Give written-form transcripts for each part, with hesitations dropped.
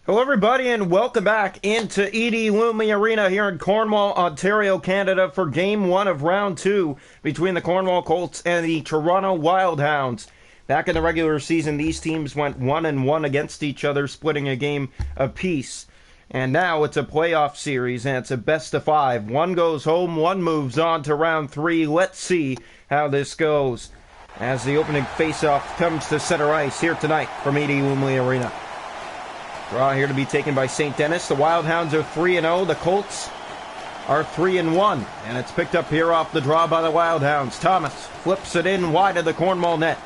Hello, everybody, and welcome back into E.D. Lumley Arena here in Cornwall, Ontario, Canada for Game 1 of Round 2 between the Cornwall Colts and the Toronto Wild Hounds. Back in the regular season, these teams went 1-1 against each other, splitting a game apiece. And now it's a playoff series, and it's a best-of-5. One goes home, one moves on to Round 3. Let's see how this goes as the opening face-off comes to center ice here tonight from E.D. Lumley Arena. Draw here to be taken by St. Denis. The Wild Hounds are 3-0. The Colts are 3-1. And it's picked up here off the draw by the Wild Hounds. Thomas flips it in wide of the Cornwall net.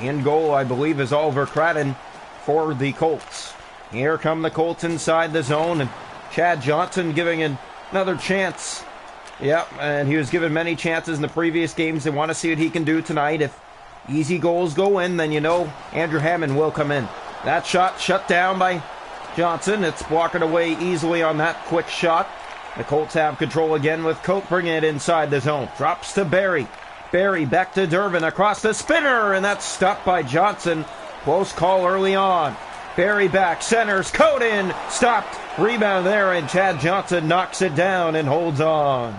In goal, I believe, is Oliver Cradden for the Colts. Here come the Colts inside the zone. And Chad Johnson giving another chance. Yep, and he was given many chances in the previous games. They want to see what he can do tonight. If easy goals go in, then you know Andrew Hammond will come in. That shot shut down by Johnson. It's blocking away easily on that quick shot. The Colts have control again with Cope bringing it inside the zone. Drops to Barry. Barry back to Durbin across the spinner, and that's stopped by Johnson. Close call early on. Barry back, centers, Cote in, stopped. Rebound there, and Chad Johnson knocks it down and holds on.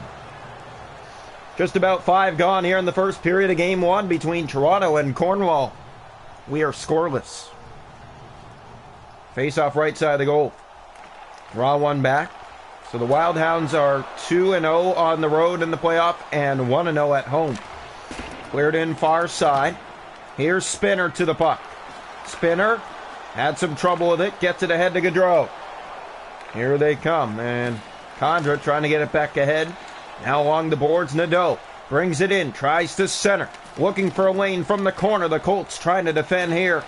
Just about 5 gone here in the first period of Game 1 between Toronto and Cornwall. We are scoreless. Face off right side of the goal. Draw one back. So the Wild Hounds are 2-0 on the road in the playoff and 1-0 at home. Cleared in far side. Here's Spinner to the puck. Spinner had some trouble with it. Gets it ahead to Gaudreau. Here they come. And Condra trying to get it back ahead. Now along the boards, Nadeau brings it in. Tries to center. Looking for a lane from the corner. The Colts trying to defend here.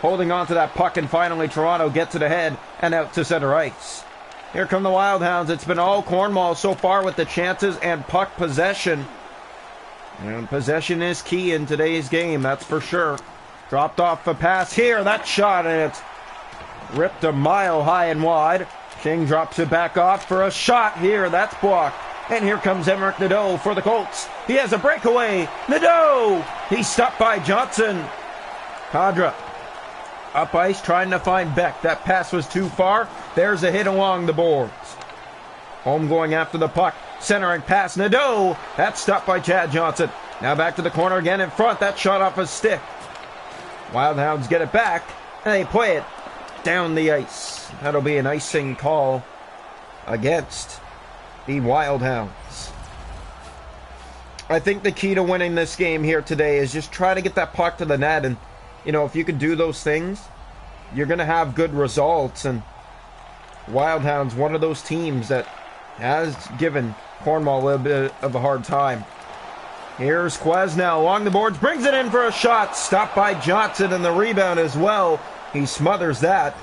Holding on to that puck, and finally Toronto gets it ahead and out to center ice. Here come the Wild Hounds. It's been all Cornwall so far with the chances and puck possession. And possession is key in today's game, that's for sure. Dropped off a pass here. That shot, and it's ripped a mile high and wide. King drops it back off for a shot here. That's blocked. And here comes Emmerich Nadeau for the Colts. He has a breakaway. Nadeau! He's stopped by Johnson. Kadra up ice trying to find Beck. That pass was too far. There's a hit along the boards. Home going after the puck. Centering pass. Nadeau. That's stopped by Chad Johnson. Now back to the corner again in front. That shot off a stick. Wild Hounds get it back. And they play it down the ice. That'll be an icing call against the Wild Hounds. I think the key to winning this game here today is just try to get that puck to the net, and you know, if you can do those things, you're going to have good results. And Wild Hounds, one of those teams that has given Cornwall a little bit of a hard time. Here's Quez now along the boards, brings it in for a shot, stopped by Johnson, and the rebound as well. He smothers that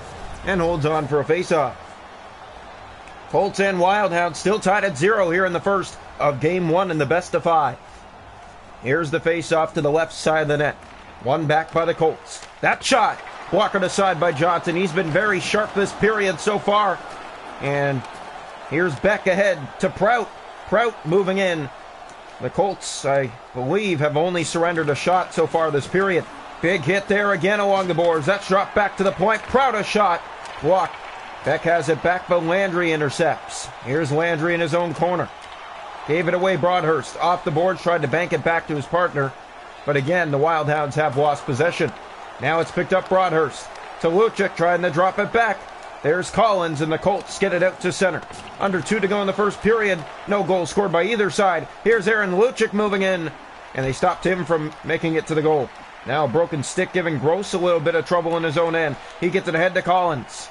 and holds on for a faceoff. Colts and Wild Hounds still tied at 0 here in the first of Game 1 in the best-of-5. Here's the faceoff to the left side of the net. One back by the Colts. That shot blocked aside by Johnson. He's been very sharp this period so far. And here's Beck ahead to Prout. Prout moving in. The Colts, I believe, have only surrendered a shot so far this period. Big hit there again along the boards. That's dropped back to the point. Prout a shot. Blocked. Beck has it back, but Landry intercepts. Here's Landry in his own corner. Gave it away, Broadhurst. Off the boards, tried to bank it back to his partner. But again, the Wild Hounds have lost possession. Now it's picked up Broadhurst. To Lucic, trying to drop it back. There's Collins, and the Colts get it out to center. Under 2 to go in the first period. No goal scored by either side. Here's Aaron Lucic moving in. And they stopped him from making it to the goal. Now broken stick giving Gross a little bit of trouble in his own end. He gets it ahead to Collins.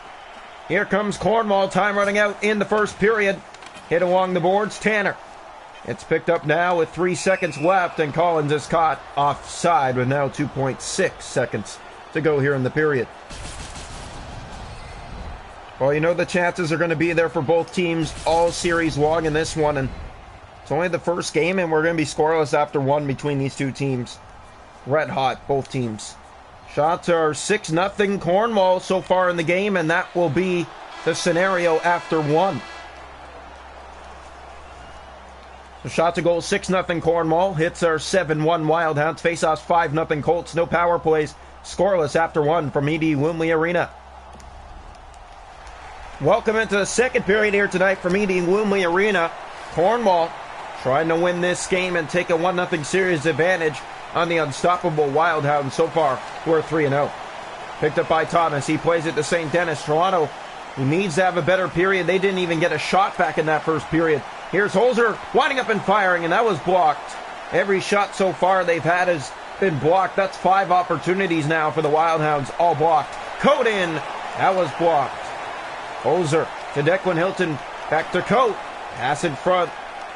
Here comes Cornwall. Time running out in the first period. Hit along the boards. Tanner. It's picked up now with 3 seconds left, and Collins is caught offside with now 2.6 seconds to go here in the period. Well, you know the chances are going to be there for both teams all series long in this one, and it's only the first game, and we're going to be scoreless after 1 between these two teams. Red hot, both teams. Shots are 6-0 Cornwall so far in the game, and that will be the scenario after 1. The shot to goal, 6-0 Cornwall. Hits are 7-1 Wild Hounds. Faceoffs 5-0 Colts. No power plays. Scoreless after 1 from E.D. Lumley Arena. Welcome into the second period here tonight from Edie Lumley Arena. Cornwall trying to win this game and take a 1-0 series advantage on the unstoppable Wild Hounds so far, who are 3-0. Picked up by Thomas. He plays it to St. Denis. Toronto, who needs to have a better period. They didn't even get a shot back in that first period. Here's Holzer winding up and firing, and that was blocked. Every shot so far they've had has been blocked. That's 5 opportunities now for the Wild Hounds, all blocked. Coat in. That was blocked. Holzer to Declan Hilton. Back to Coat. Pass in front.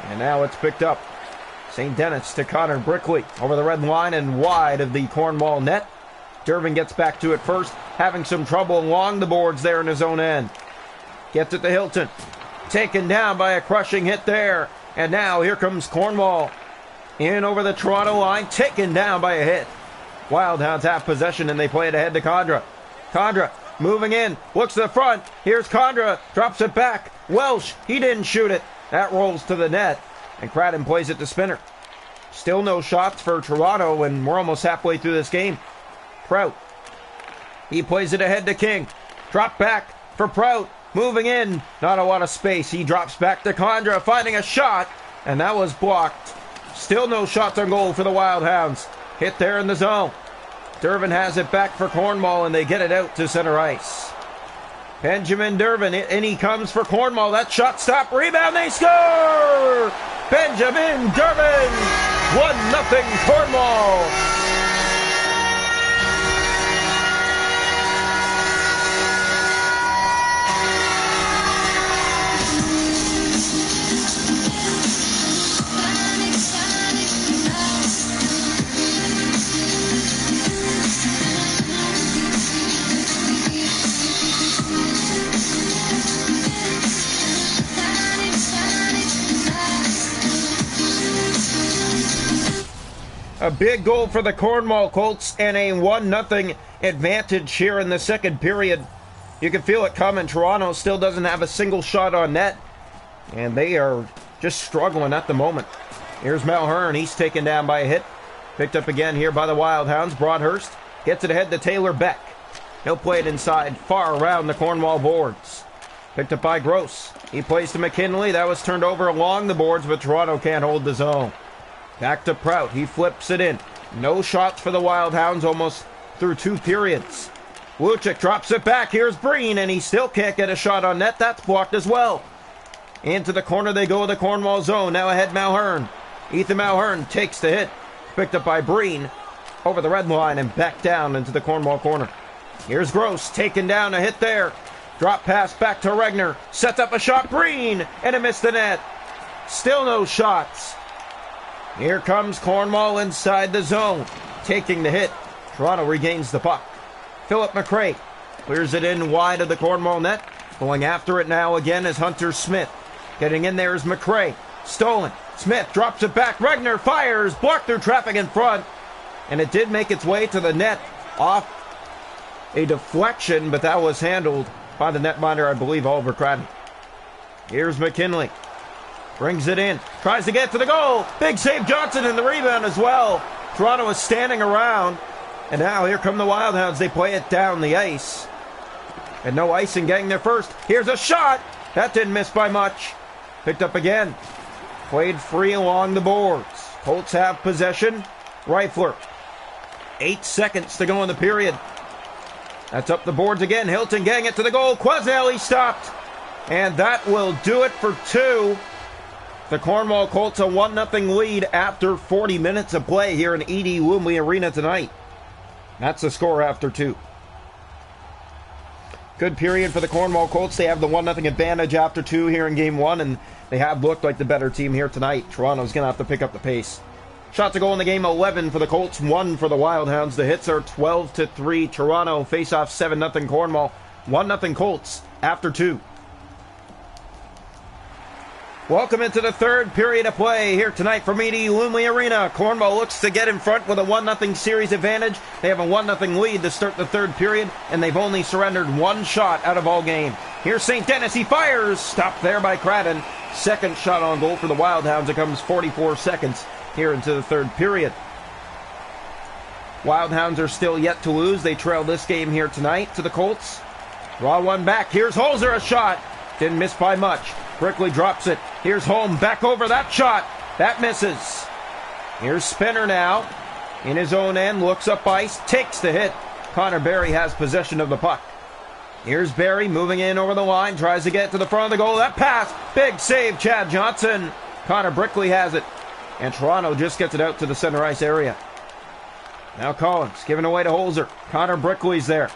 And now it's picked up. St. Denis to Connor Brickley. Over the red line and wide of the Cornwall net. Durbin gets back to it first. Having some trouble along the boards there in his own end. Gets it to Hilton. Taken down by a crushing hit there. And now here comes Cornwall. In over the Toronto line. Taken down by a hit. Wild Hounds have possession and they play it ahead to Condra. Condra moving in. Looks to the front. Here's Condra. Drops it back. Welsh. He didn't shoot it. That rolls to the net. And Cradden plays it to Spinner. Still no shots for Toronto, and we're almost halfway through this game. Prout. He plays it ahead to King. Drop back for Prout. Moving in. Not a lot of space. He drops back to Condra, finding a shot. And that was blocked. Still no shots on goal for the Wild Hounds. Hit there in the zone. Durbin has it back for Cornwall, and they get it out to center ice. Benjamin Durbin, and he comes for Cornwall. That shot stop, rebound, they score! Benjamin Durbin, 1-0 Cornwall. A big goal for the Cornwall Colts and a 1-0 advantage here in the second period. You can feel it coming. Toronto still doesn't have a single shot on net, and they are just struggling at the moment. Here's Malhern. He's taken down by a hit. Picked up again here by the Wild Hounds. Broadhurst gets it ahead to Taylor Beck. He'll play it inside, far around the Cornwall boards. Picked up by Gross. He plays to McKinley. That was turned over along the boards, but Toronto can't hold the zone. Back to Prout. He flips it in. No shots for the Wild Hounds almost through 2 periods. Lucic drops it back. Here's Breen, and he still can't get a shot on net. That's blocked as well. Into the corner they go of the Cornwall zone. Now ahead Malhern. Ethan Malhern takes the hit. Picked up by Breen. Over the red line and back down into the Cornwall corner. Here's Gross. Taken down, a hit there. Drop pass back to Regner. Sets up a shot. Breen, and it missed the net. Still no shots. Here comes Cornwall inside the zone. Taking the hit. Toronto regains the puck. Philip McRae clears it in wide of the Cornwall net. Going after it now again is Hunter Smith. Getting in there is McRae. Stolen. Smith drops it back. Regner fires. Blocked through traffic in front. And it did make its way to the net off a deflection, but that was handled by the netminder, I believe, Oliver Cradden. Here's McKinley. Brings it in. Tries to get to the goal. Big save Johnson in the rebound as well. Toronto is standing around. And now here come the Wild Hounds. They play it down the ice. And no icing getting there first. Here's a shot. That didn't miss by much. Picked up again. Played free along the boards. Colts have possession. Rifler. 8 seconds to go in the period. That's up the boards again. Hilton getting it to the goal. Quasnell, he stopped. And that will do it for 2. The Cornwall Colts a 1-0 lead after 40 minutes of play here in Edie Lumley Arena tonight. That's the score after 2. Good period for the Cornwall Colts. They have the 1-0 advantage after 2 here in Game 1, and they have looked like the better team here tonight. Toronto's going to have to pick up the pace. Shots to goal in the game, 11 for the Colts, 1 for the Wild Hounds. The hits are 12-3 Toronto. Face-off 7-0 Cornwall. 1-0 Colts after 2. Welcome into the third period of play here tonight from Edie Lumley Arena. Cornwall looks to get in front with a 1-0 series advantage. They have a 1-0 lead to start the third period, and they've only surrendered 1 shot out of all game. Here's St. Denis. He fires. Stopped there by Cradden. Second shot on goal for the Wild Hounds. It comes 44 seconds here into the third period. Wild Hounds are still yet to lose. They trail this game here tonight to the Colts. Draw one back. Here's Holzer, a shot. Didn't miss by much. Brickley drops it. Here's Holm, back over that shot. That misses. Here's Spinner now. In his own end, looks up ice, takes the hit. Connor Barry has possession of the puck. Here's Barry moving in over the line, tries to get to the front of the goal. That pass, big save, Chad Johnson. Connor Brickley has it. And Toronto just gets it out to the center ice area. Now Collins, giving away to Holzer. Connor Brickley's there.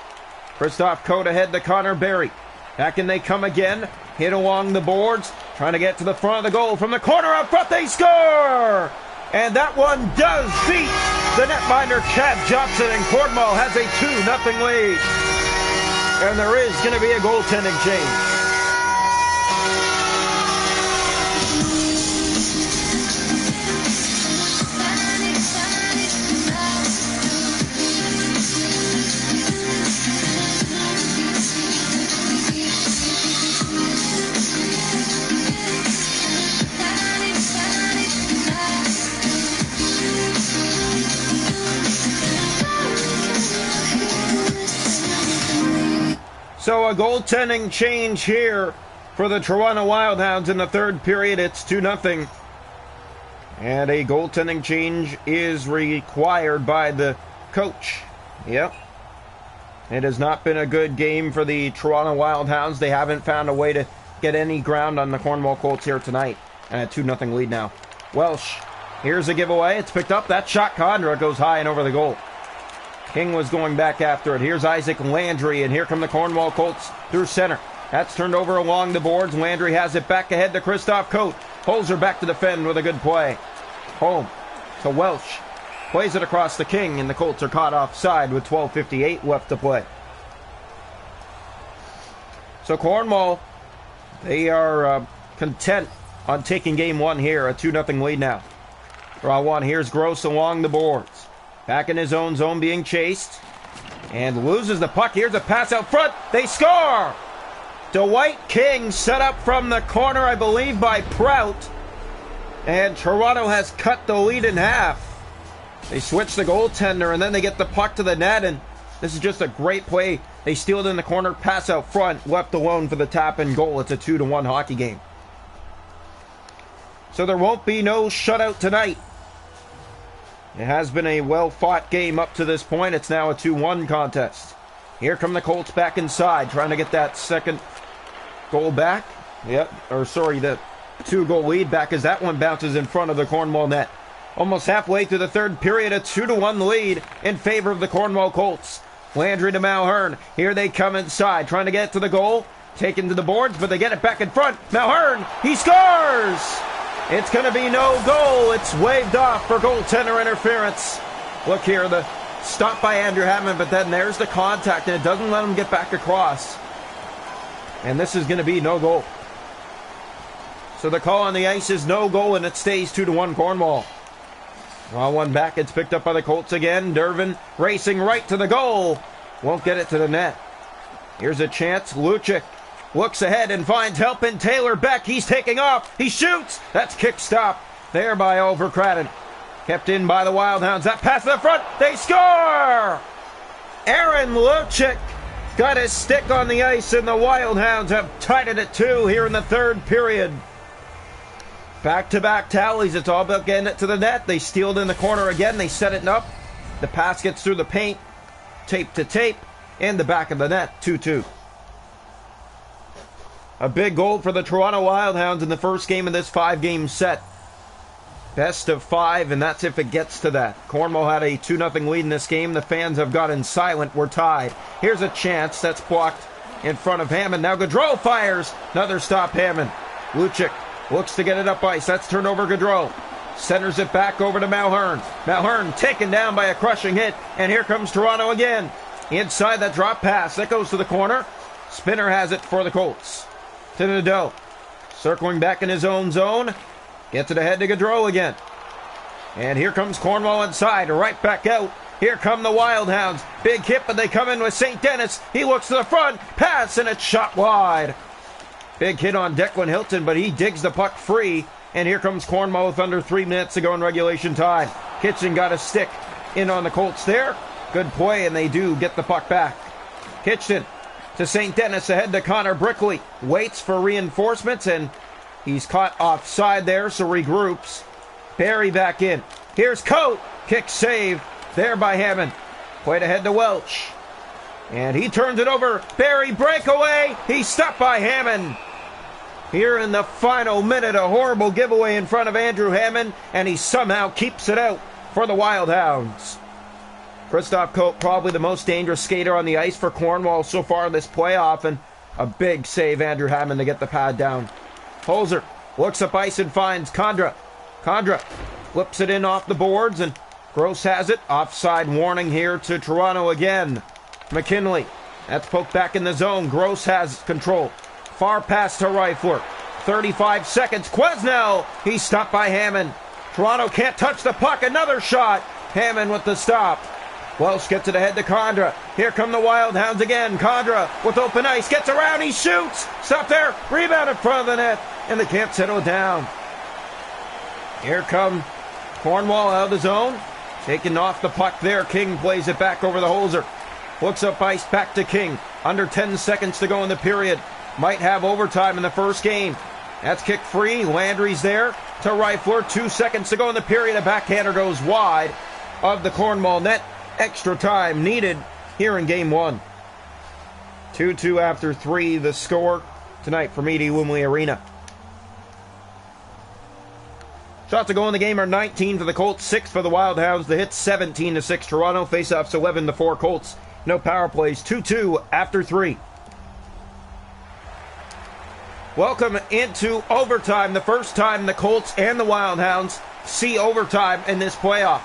Christoph Cote ahead to Connor Barry. Back in they come again. Hit along the boards. Trying to get to the front of the goal. From the corner up front, they score! And that one does beat the netminder Chad Johnson. And Cornwall has a 2-0 lead. And there is going to be a goaltending change. So a goaltending change here for the Toronto Wildhounds in the third period. It's 2-0. And a goaltending change is required by the coach. Yep. It has not been a good game for the Toronto Wildhounds. They haven't found a way to get any ground on the Cornwall Colts here tonight. And a 2-0 lead now. Welsh, here's a giveaway. It's picked up. That shot, Condra, goes high and over the goal. King was going back after it. Here's Isaac Landry, and here come the Cornwall Colts through center. That's turned over along the boards. Landry has it back ahead to Christoph Cote. Holzer back to defend with a good play. Home to Welsh. Plays it across the King, and the Colts are caught offside with 12:58 left to play. So Cornwall, they are content on taking game one here. A 2-0 lead now. Draw one. Here's Gross along the boards. Back in his own zone being chased. And loses the puck. Here's a pass out front. They score! Dwight King set up from the corner, I believe, by Prout. And Toronto has cut the lead in half. They switch the goaltender, and then they get the puck to the net. And this is just a great play. They steal it in the corner, pass out front, left alone for the tap and goal. It's a 2-1 hockey game. So there won't be no shutout tonight. It has been a well-fought game up to this point. It's now a 2-1 contest. Here come the Colts back inside, trying to get that second goal back. Yep, or sorry, the 2-goal lead back as that one bounces in front of the Cornwall net. Almost halfway through the third period, a 2-1 lead in favor of the Cornwall Colts. Landry to Malhern. Here they come inside, trying to get to the goal. Taken to the boards, but they get it back in front. Malhern, he scores! It's going to be no goal. It's waved off for goaltender interference. Look here, the stop by Andrew Hammond, but then there's the contact, and it doesn't let him get back across. And this is going to be no goal. So the call on the ice is no goal, and it stays 2-1 Cornwall. Draw one back. It's picked up by the Colts again. Dervin racing right to the goal. Won't get it to the net. Here's a chance. Lucic looks ahead and finds help in Taylor Beck. He's taking off. He shoots. That's kick stop there by Overcraden. Kept in by the Wildhounds. That pass to the front. They score! Aaron Lucic got his stick on the ice, and the Wildhounds have tied it at 2 here in the third period. Back-to-back tallies. It's all about getting it to the net. They steal it in the corner again. They set it up. The pass gets through the paint. Tape to tape. In the back of the net. 2-2. A big goal for the Toronto Wildhounds in the first game of this 5-game set. Best of 5, and that's if it gets to that. Cornwall had a 2-0 lead in this game. The fans have gotten silent. We're tied. Here's a chance. That's blocked in front of Hammond. Now Gaudreau fires. Another stop, Hammond. Lucic looks to get it up ice. That's turned over Gaudreau. Centers it back over to Malhern. Malhern taken down by a crushing hit. And here comes Toronto again. Inside that drop pass. That goes to the corner. Spinner has it for the Colts. To Nadeau. Circling back in his own zone. Gets it ahead to Gaudreau again. And here comes Cornwall inside. Right back out. Here come the Wildhounds. Big hit, but they come in with St. Dennis. He looks to the front. Pass, and it's shot wide. Big hit on Declan Hilton, but he digs the puck free. And here comes Cornwall with under 3 minutes to go in regulation time. Kitchen got a stick in on the Colts there. Good play, and they do get the puck back. Kitchen to St. Denis, ahead to Connor Brickley. Waits for reinforcements, and he's caught offside there, so regroups. Barry back in. Here's Coat. Kick saved there by Hammond. Played ahead to Welch. And he turns it over. Barry breakaway. He's stopped by Hammond. Here in the final minute, a horrible giveaway in front of Andrew Hammond, and he somehow keeps it out for the Wild Hounds. Christoph Coat, probably the most dangerous skater on the ice for Cornwall so far in this playoff, and a big save, Andrew Hammond, to get the pad down. Holzer looks up ice and finds Condra. Condra flips it in off the boards, and Gross has it. Offside warning here to Toronto again. McKinley, that's poked back in the zone. Gross has control. Far pass to Rifler. 35 seconds. Quesnel. He's stopped by Hammond. Toronto can't touch the puck. Another shot. Hammond with the stop. Welsh gets it ahead to Condra. Here come the Wild Hounds again. Condra with open ice. Gets around. He shoots. Stop there. Rebound in front of the net. And they can't settle down. Here come Cornwall out of the zone. Taking off the puck there. King plays it back over the Holzer. Looks up ice back to King. Under 10 seconds to go in the period. Might have overtime in the first game. That's kicked free. Landry's there to Rifler. 2 seconds to go in the period. A backhander goes wide of the Cornwall net. Extra time needed here in game one. 2-2 after 3, the score tonight from Edie Wimley Arena. Shots to go in the game are 19 for the Colts, 6 for the Wild Hounds. The hits 17-6 Toronto. Faceoffs 11-4 Colts. No power plays. 2-2 after 3. Welcome into overtime. The first time the Colts and the Wild Hounds see overtime in this playoff.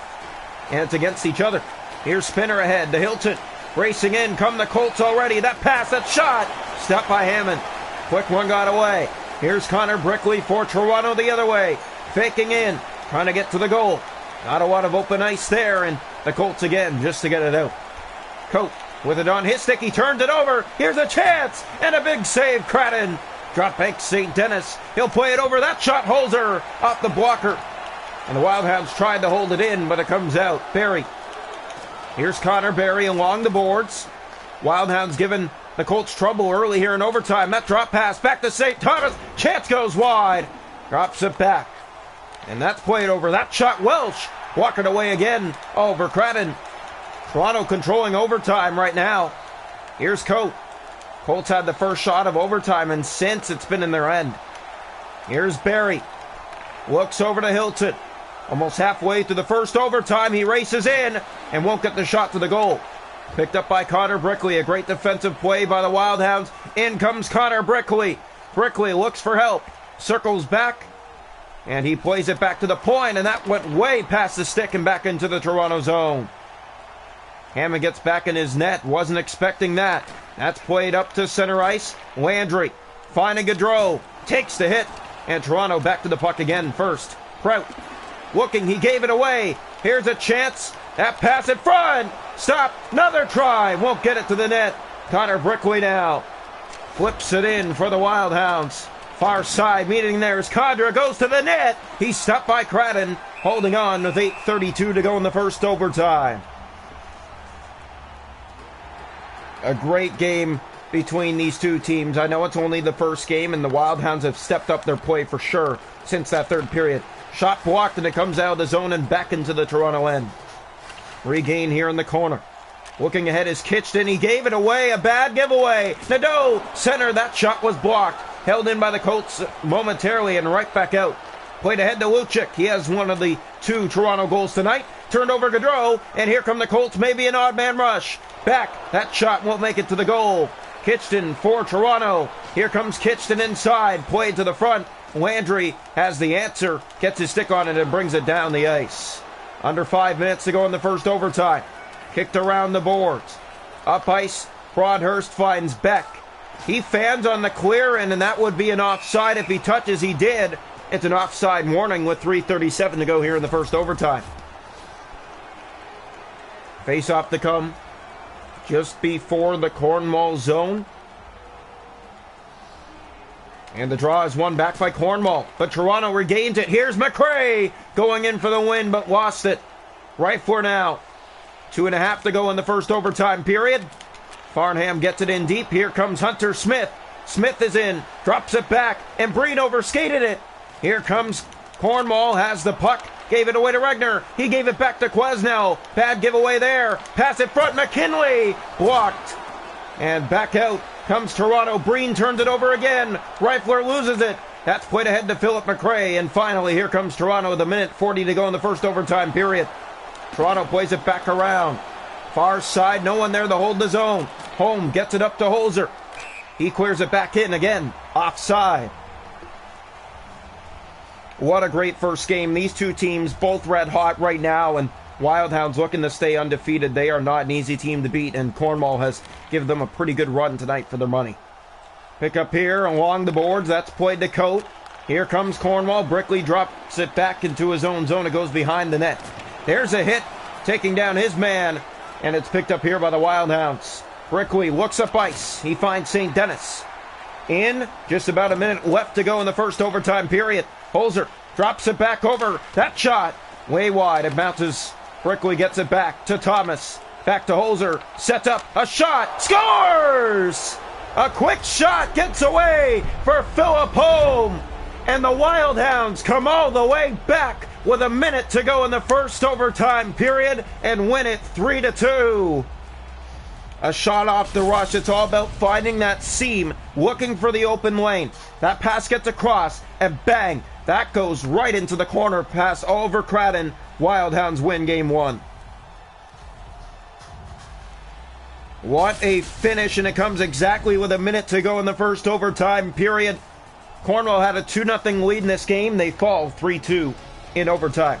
And it's against each other. Here's Spinner ahead to Hilton. Racing in. Come the Colts already. That pass, that shot. Stopped by Hammond. Quick one got away. Here's Connor Brickley for Toronto the other way. Faking in. Trying to get to the goal. Not a lot of open ice there. And the Colts again just to get it out. Coat with it on his stick. He turns it over. Here's a chance. And a big save. Cratton. Drop back St. Denis. He'll play it over. That shot. Holzer off the blocker. And the Wild Hounds tried to hold it in, but it comes out. Barry. Here's Connor Barry along the boards. Wild Hounds giving the Colts trouble early here in overtime. That drop pass back to St. Thomas. Chance goes wide. Drops it back. And that's played over. That shot. Welsh walking away again over Cratton. Toronto controlling overtime right now. Here's Coat. Colts had the first shot of overtime, and since it's been in their end. Here's Barry. Looks over to Hilton. Almost halfway through the first overtime, he races in and won't get the shot to the goal. Picked up by Connor Brickley. A great defensive play by the Wild Hounds. In comes Connor Brickley. Brickley looks for help. Circles back. And he plays it back to the point, and that went way past the stick and back into the Toronto zone. Hammond gets back in his net. Wasn't expecting that. That's played up to center ice. Landry finding Gaudreau. Takes the hit. And Toronto back to the puck again first. Prout looking. He gave it away. Here's a chance. That pass in front. Stop. Another try. Won't get it to the net. Connor Brickley now flips it in for the Wild Hounds. Far side meeting there as Condra goes to the net. He's stopped by Cratton. Holding on with 8:32 to go in the first overtime. A great game between these two teams. I know it's only the first game, and the Wild Hounds have stepped up their play for sure since that third period. Shot blocked, and it comes out of the zone and back into the Toronto end. Regain here in the corner. Looking ahead is Kitchton. He gave it away. A bad giveaway. Nadeau, center. That shot was blocked. Held in by the Colts momentarily and right back out. Played ahead to Lucic. He has one of the 2 Toronto goals tonight. Turned over Gaudreau, and here come the Colts. Maybe an odd man rush. Back. That shot won't make it to the goal. Kitchton for Toronto. Here comes Kitchton inside. Played to the front. Landry has the answer. Gets his stick on it and brings it down the ice. Under 5 minutes to go in the first overtime. Kicked around the boards. Up ice. Broadhurst finds Beck. He fans on the clear, and that would be an offside if he touches. He did. It's an offside warning with 3:37 to go here in the first overtime. Face-off to come just before the Cornwall zone. And the draw is won back by Cornwall. But Toronto regains it. Here's McRae going in for the win, but lost it. Right for now. 2.5 to go in the first overtime period. Farnham gets it in deep. Here comes Hunter Smith. Smith is in, drops it back, and Breen overskated it. Here comes Cornwall, has the puck, gave it away to Regner. He gave it back to Quesnel. Bad giveaway there. Pass it front, McKinley. Blocked. And back out comes Toronto. Breen turns it over again. Reifler loses it. That's played ahead to Philip McRae. And finally, here comes Toronto with 1:40 to go in the first overtime period. Toronto plays it back around. Far side, no one there to hold the zone. Holm gets it up to Holzer. He clears it back in again. Offside. What a great first game. These two teams both red hot right now, and Wildhounds looking to stay undefeated. They are not an easy team to beat, and Cornwall has given them a pretty good run tonight for their money. Pick up here along the boards. That's played to Coate. Here comes Cornwall. Brickley drops it back into his own zone. It goes behind the net. There's a hit, taking down his man, and it's picked up here by the Wildhounds. Brickley looks up ice. He finds St. Denis. In, just about a minute left to go in the first overtime period. Holzer drops it back over. That shot, way wide. It bounces. Brickley gets it back to Thomas. Back to Holzer. Sets up a shot. Scores! A quick shot gets away for Philip Holm. And the Wildhounds come all the way back with a minute to go in the first overtime period and win it 3-2. A shot off the rush. It's all about finding that seam, looking for the open lane. That pass gets across, and bang, that goes right into the corner pass over Cradden. Wildhounds win game one. What a finish, and it comes exactly with a minute to go in the first overtime period. Cornwall had a 2-0 lead in this game. They fall 3-2 in overtime.